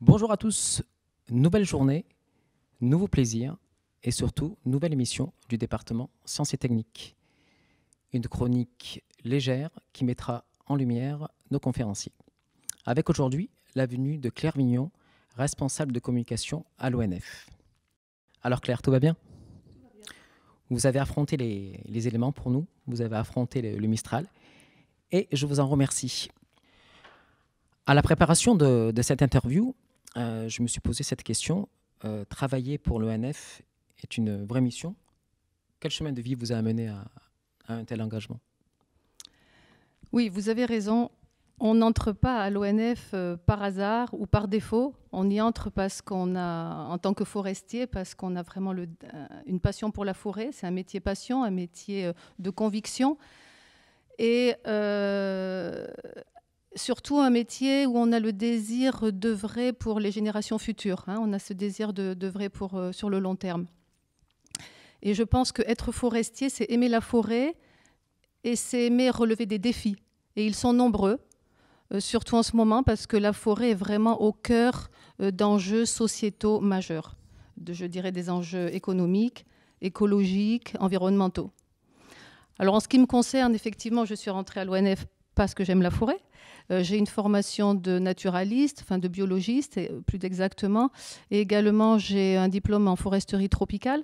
Bonjour à tous, nouvelle journée, nouveau plaisir et surtout nouvelle émission du département Sciences et Techniques. Une chronique légère qui mettra en lumière nos conférenciers. Avec aujourd'hui la venue de Claire Vignon, responsable de communication à l'ONF. Alors Claire, tout va bien ? Vous avez affronté les éléments pour nous, vous avez affronté le Mistral et je vous en remercie. À la préparation de cette interview, je me suis posé cette question. Travailler pour l'ONF est une vraie mission. Quel chemin de vie vous a amené à un tel engagement ? Oui, vous avez raison. On n'entre pas à l'ONF par hasard ou par défaut. On y entre parce qu'on a, en tant que forestier, parce qu'on a vraiment une passion pour la forêt. C'est un métier passion, un métier de conviction. Et surtout un métier où on a le désir d'œuvrer pour les générations futures. On a ce désir d'œuvrer sur le long terme. Et je pense qu'être forestier, c'est aimer la forêt et c'est aimer relever des défis. Et ils sont nombreux, surtout en ce moment, parce que la forêt est vraiment au cœur d'enjeux sociétaux majeurs. Je dirais des enjeux économiques, écologiques, environnementaux. Alors en ce qui me concerne, effectivement, je suis rentrée à l'ONF parce que j'aime la forêt. J'ai une formation de naturaliste, enfin de biologiste, plus exactement. Et également, j'ai un diplôme en foresterie tropicale.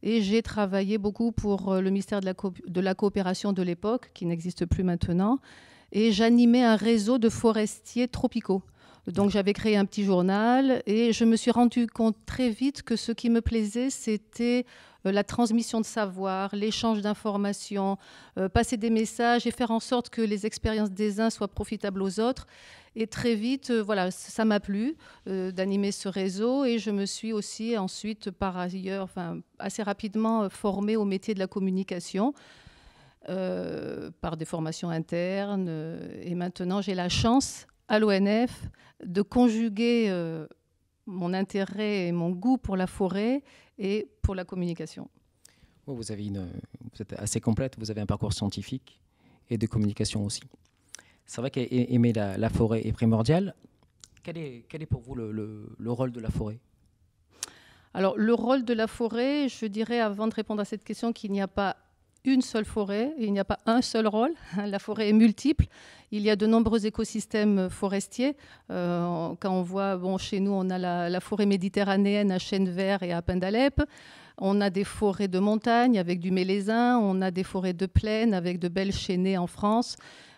Et j'ai travaillé beaucoup pour le ministère de la coopération de l'époque, qui n'existe plus maintenant. Et j'animais un réseau de forestiers tropicaux. Donc j'avais créé un petit journal et je me suis rendu compte très vite que ce qui me plaisait, c'était la transmission de savoir, l'échange d'informations, passer des messages et faire en sorte que les expériences des uns soient profitables aux autres. Et très vite, voilà, ça m'a plu d'animer ce réseau et je me suis aussi ensuite, par ailleurs, assez rapidement formée au métier de la communication par des formations internes. Et maintenant, j'ai la chance à l'ONF de conjuguer mon intérêt et mon goût pour la forêt et pour la communication. Vous êtes assez complète, vous avez un parcours scientifique et de communication aussi. C'est vrai qu'aimer la forêt est primordial. Quel est pour vous le rôle de la forêt ? Alors, le rôle de la forêt, je dirais, avant de répondre à cette question, qu'il n'y a pas une seule forêt, et il n'y a pas un seul rôle. La forêt est multiple. Il y a de nombreux écosystèmes forestiers. Quand on voit, chez nous, on a la forêt méditerranéenne à Chêne-Vert et à Pin d'Alep. On a des forêts de montagne avec du mélèzin. On a des forêts de plaine avec de belles chênaies en France.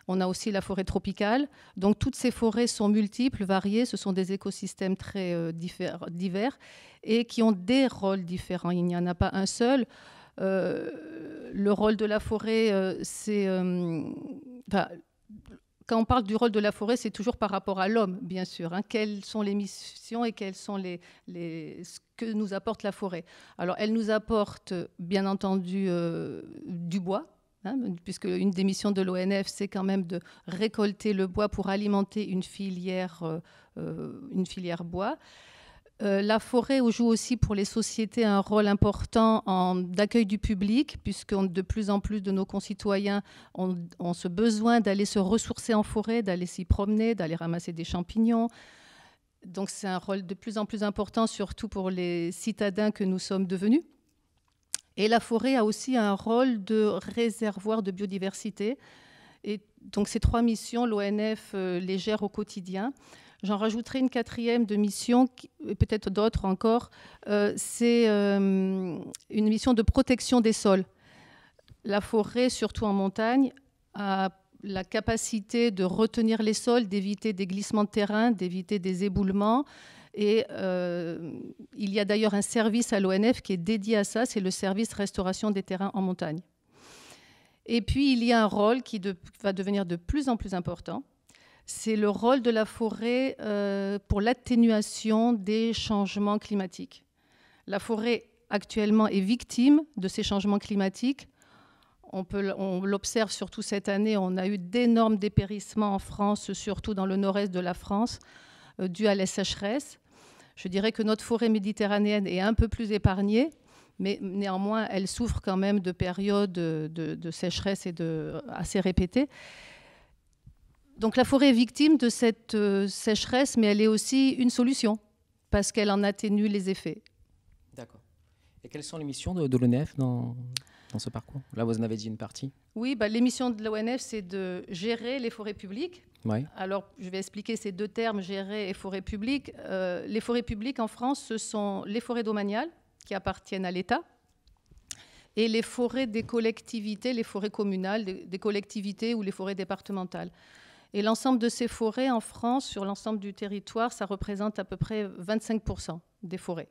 On a aussi la forêt tropicale. Donc, toutes ces forêts sont multiples, variées. Ce sont des écosystèmes très divers et qui ont des rôles différents. Il n'y en a pas un seul. Le rôle de la forêt, quand on parle du rôle de la forêt, c'est toujours par rapport à l'homme, bien sûr. Quelles sont les missions et quelles sont ce que nous apporte la forêt. Alors, elle nous apporte, bien entendu, du bois, puisque une des missions de l'ONF, c'est quand même de récolter le bois pour alimenter une filière bois. La forêt joue aussi pour les sociétés un rôle important d'accueil du public, puisque de plus en plus de nos concitoyens ont ce besoin d'aller se ressourcer en forêt, d'aller s'y promener, d'aller ramasser des champignons. Donc c'est un rôle de plus en plus important, surtout pour les citadins que nous sommes devenus. Et la forêt a aussi un rôle de réservoir de biodiversité. Et donc ces trois missions, l'ONF les gère au quotidien. J'en rajouterai une quatrième de mission, et peut-être d'autres encore. C'est une mission de protection des sols. La forêt, surtout en montagne, a la capacité de retenir les sols, d'éviter des glissements de terrain, d'éviter des éboulements. Et il y a d'ailleurs un service à l'ONF qui est dédié à ça, c'est le service restauration des terrains en montagne. Et puis, il y a un rôle qui va devenir de plus en plus important. C'est le rôle de la forêt pour l'atténuation des changements climatiques. La forêt, actuellement, est victime de ces changements climatiques. On l'observe surtout cette année. On a eu d'énormes dépérissements en France, surtout dans le nord-est de la France, dus à la sécheresse. Je dirais que notre forêt méditerranéenne est un peu plus épargnée, mais néanmoins, elle souffre quand même de périodes de sécheresse assez répétées. Donc la forêt est victime de cette sécheresse, mais elle est aussi une solution, parce qu'elle en atténue les effets. D'accord. Et quelles sont les missions de l'ONF dans ce parcours? Là, vous en avez dit une partie. Oui, les missions de l'ONF, c'est de gérer les forêts publiques. Ouais. Alors, je vais expliquer ces deux termes, gérer et forêt publique. Les forêts publiques en France, ce sont les forêts domaniales qui appartiennent à l'État et les forêts des collectivités, les forêts communales, des collectivités ou les forêts départementales. Et l'ensemble de ces forêts en France, sur l'ensemble du territoire, ça représente à peu près 25% des forêts.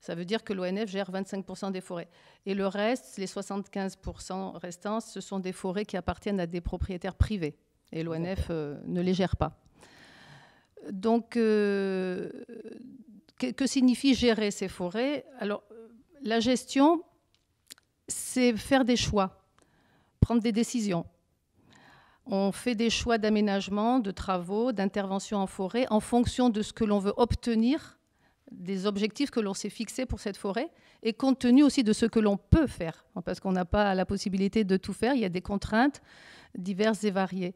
Ça veut dire que l'ONF gère 25% des forêts. Et le reste, les 75% restants, ce sont des forêts qui appartiennent à des propriétaires privés. Et l'ONF ne les gère pas. Donc, que signifie gérer ces forêts? Alors, la gestion, c'est faire des choix, prendre des décisions. On fait des choix d'aménagement, de travaux, d'intervention en forêt en fonction de ce que l'on veut obtenir, des objectifs que l'on s'est fixés pour cette forêt, et compte tenu aussi de ce que l'on peut faire, parce qu'on n'a pas la possibilité de tout faire, il y a des contraintes diverses et variées.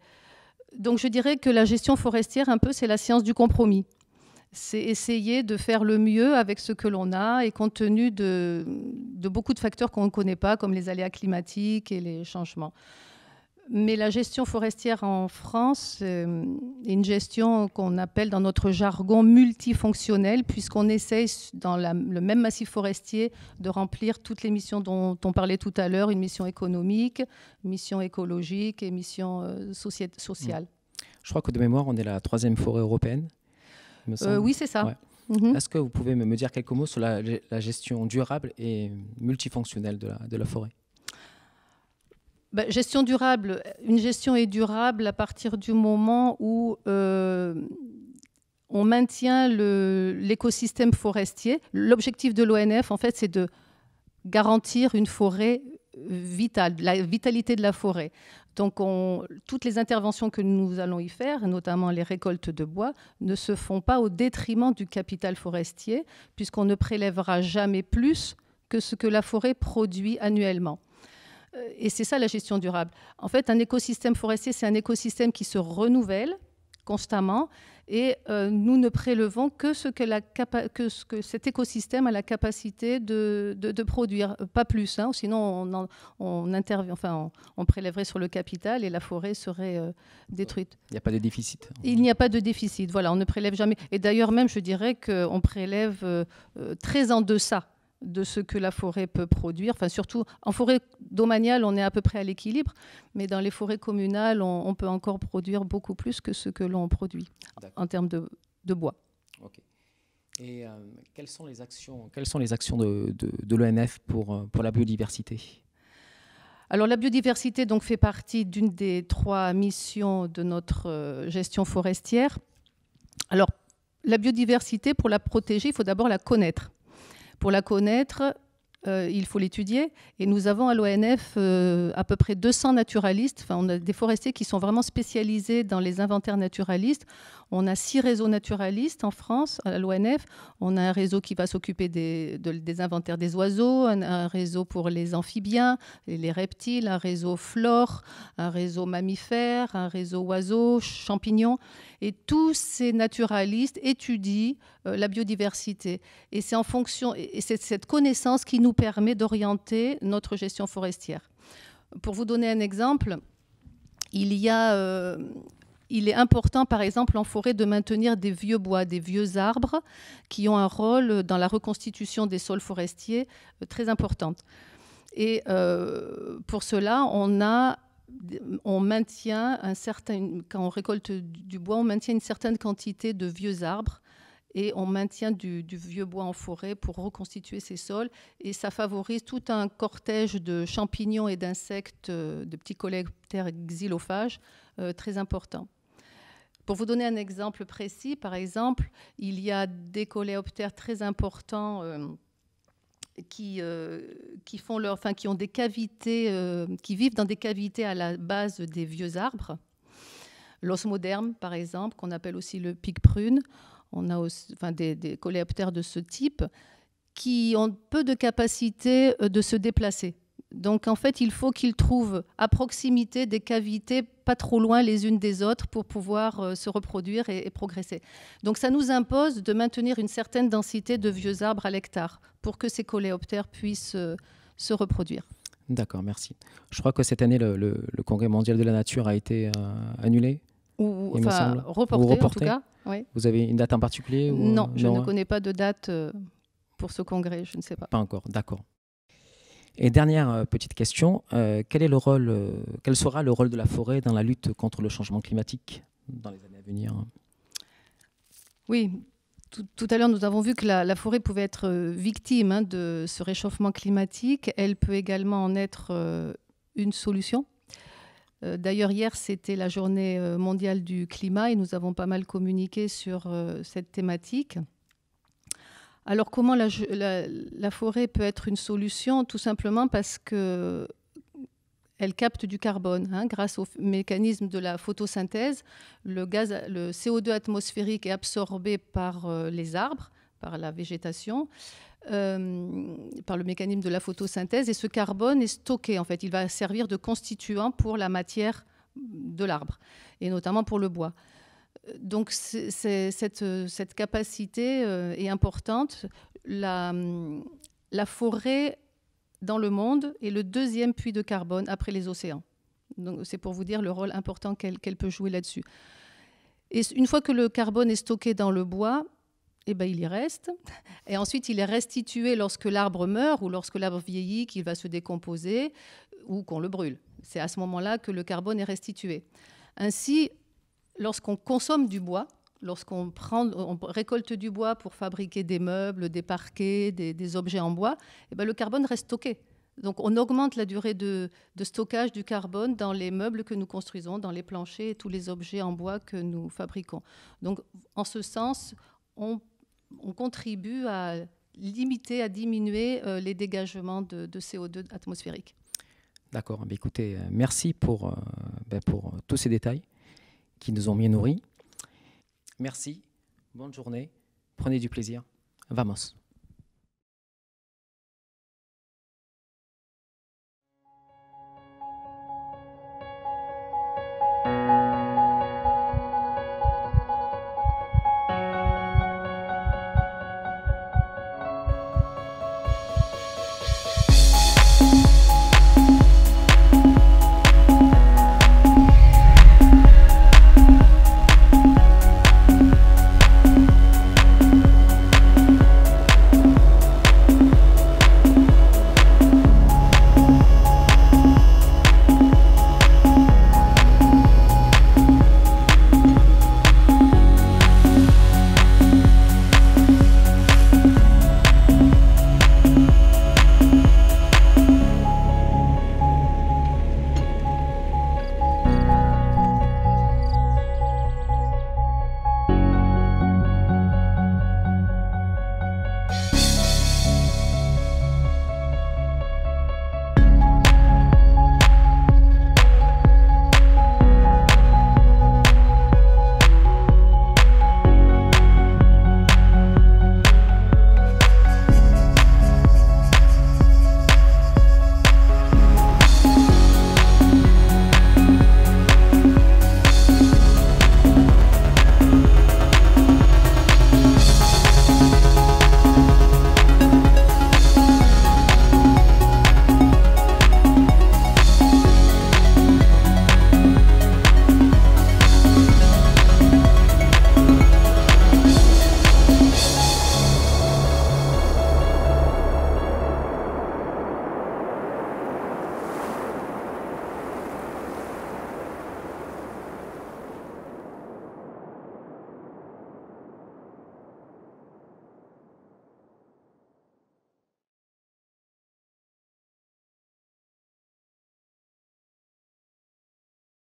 Donc je dirais que la gestion forestière, un peu, c'est la science du compromis. C'est essayer de faire le mieux avec ce que l'on a, et compte tenu de beaucoup de facteurs qu'on ne connaît pas, comme les aléas climatiques et les changements. Mais la gestion forestière en France est une gestion qu'on appelle dans notre jargon multifonctionnelle, puisqu'on essaye dans le même massif forestier de remplir toutes les missions dont on parlait tout à l'heure, une mission économique, une mission écologique et une mission sociale. Je crois que de mémoire, on est la 3e forêt européenne. Il me semble. Oui, c'est ça. Ouais. Est-ce que vous pouvez me dire quelques mots sur la gestion durable et multifonctionnelle de la forêt? Gestion durable. Une gestion est durable à partir du moment où on maintient l'écosystème forestier. L'objectif de l'ONF, en fait, c'est de garantir une forêt vitale, la vitalité de la forêt. Donc, toutes les interventions que nous allons y faire, notamment les récoltes de bois, ne se font pas au détriment du capital forestier, puisqu'on ne prélèvera jamais plus que ce que la forêt produit annuellement. Et c'est ça la gestion durable. En fait, un écosystème forestier, c'est un écosystème qui se renouvelle constamment, et nous ne prélevons que ce que cet écosystème a la capacité de produire, pas plus. Hein, sinon, on prélèverait sur le capital et la forêt serait détruite. Il n'y a pas de déficit. Il n'y a pas de déficit. Voilà, on ne prélève jamais. Et d'ailleurs, même, je dirais qu'on prélève très en deçà de ce que la forêt peut produire. Enfin, surtout, en forêt domaniale, on est à peu près à l'équilibre, mais dans les forêts communales, on peut encore produire beaucoup plus que ce que l'on produit en termes de bois. Okay. Et quelles sont les actions de l'ONF pour la biodiversité? Alors, la biodiversité donc, fait partie d'une des 3 missions de notre gestion forestière. Alors, la biodiversité, pour la protéger, il faut d'abord la connaître. Pour la connaître, il faut l'étudier. Et nous avons à l'ONF à peu près 200 naturalistes. Enfin, on a des forestiers qui sont vraiment spécialisés dans les inventaires naturalistes. On a 6 réseaux naturalistes en France, à l'ONF. On a un réseau qui va s'occuper des inventaires des oiseaux, un réseau pour les amphibiens, les reptiles, un réseau flore, un réseau mammifères, un réseau oiseaux, champignons. Et tous ces naturalistes étudient la biodiversité. Et c'est en fonction, et c'est cette connaissance qui nous permet d'orienter notre gestion forestière. Pour vous donner un exemple, il est important, par exemple, en forêt, de maintenir des vieux bois, des vieux arbres qui ont un rôle dans la reconstitution des sols forestiers très important. Et pour cela, on maintient quand on récolte du bois, on maintient une certaine quantité de vieux arbres et on maintient du vieux bois en forêt pour reconstituer ces sols. Et ça favorise tout un cortège de champignons et d'insectes, de petits coléoptères xylophages très importants. Pour vous donner un exemple précis, par exemple, il y a des coléoptères très importants qui ont des cavités, qui vivent dans des cavités à la base des vieux arbres. L'osmoderme, par exemple, qu'on appelle aussi le pic-prune. On a aussi, des coléoptères de ce type qui ont peu de capacité de se déplacer. Donc en fait, il faut qu'ils trouvent à proximité des cavités pas trop loin les unes des autres pour pouvoir se reproduire et progresser. Donc ça nous impose de maintenir une certaine densité de vieux arbres à l'hectare pour que ces coléoptères puissent se reproduire. D'accord, merci. Je crois que cette année, le Congrès mondial de la nature a été annulé, Ou il me enfin semble. reporté, Ou en tout cas. Oui. Vous avez une date en particulier ou, Non, je ne hein connais pas de date pour ce congrès, je ne sais pas. Pas encore, d'accord. Et dernière petite question, quel sera le rôle de la forêt dans la lutte contre le changement climatique dans les années à venir? Oui, tout à l'heure, nous avons vu que la forêt pouvait être victime de ce réchauffement climatique. Elle peut également en être une solution. D'ailleurs, hier, c'était la journée mondiale du climat et nous avons pas mal communiqué sur cette thématique. Alors, comment la forêt peut être une solution? Tout simplement parce qu'elle capte du carbone. Grâce au mécanisme de la photosynthèse, le CO2 atmosphérique est absorbé par les arbres, par la végétation, par le mécanisme de la photosynthèse. Et ce carbone est stocké. En fait, il va servir de constituant pour la matière de l'arbre, et notamment pour le bois. Donc cette capacité est importante. La forêt dans le monde est le deuxième puits de carbone après les océans. Donc c'est pour vous dire le rôle important qu'elle peut jouer là-dessus. Et une fois que le carbone est stocké dans le bois, eh ben, il y reste. Et ensuite, il est restitué lorsque l'arbre meurt ou lorsque l'arbre vieillit, qu'il va se décomposer ou qu'on le brûle. C'est à ce moment-là que le carbone est restitué. Ainsi, lorsqu'on consomme du bois, lorsqu'on récolte du bois pour fabriquer des meubles, des parquets, des objets en bois, eh ben, le carbone reste stocké. Donc on augmente la durée de stockage du carbone dans les meubles que nous construisons, dans les planchers et tous les objets en bois que nous fabriquons. Donc en ce sens, on contribue à limiter, à diminuer les dégagements de CO2 atmosphérique. D'accord. Écoutez, merci pour tous ces détails qui nous ont bien nourris. Merci, bonne journée, prenez du plaisir. Vamos.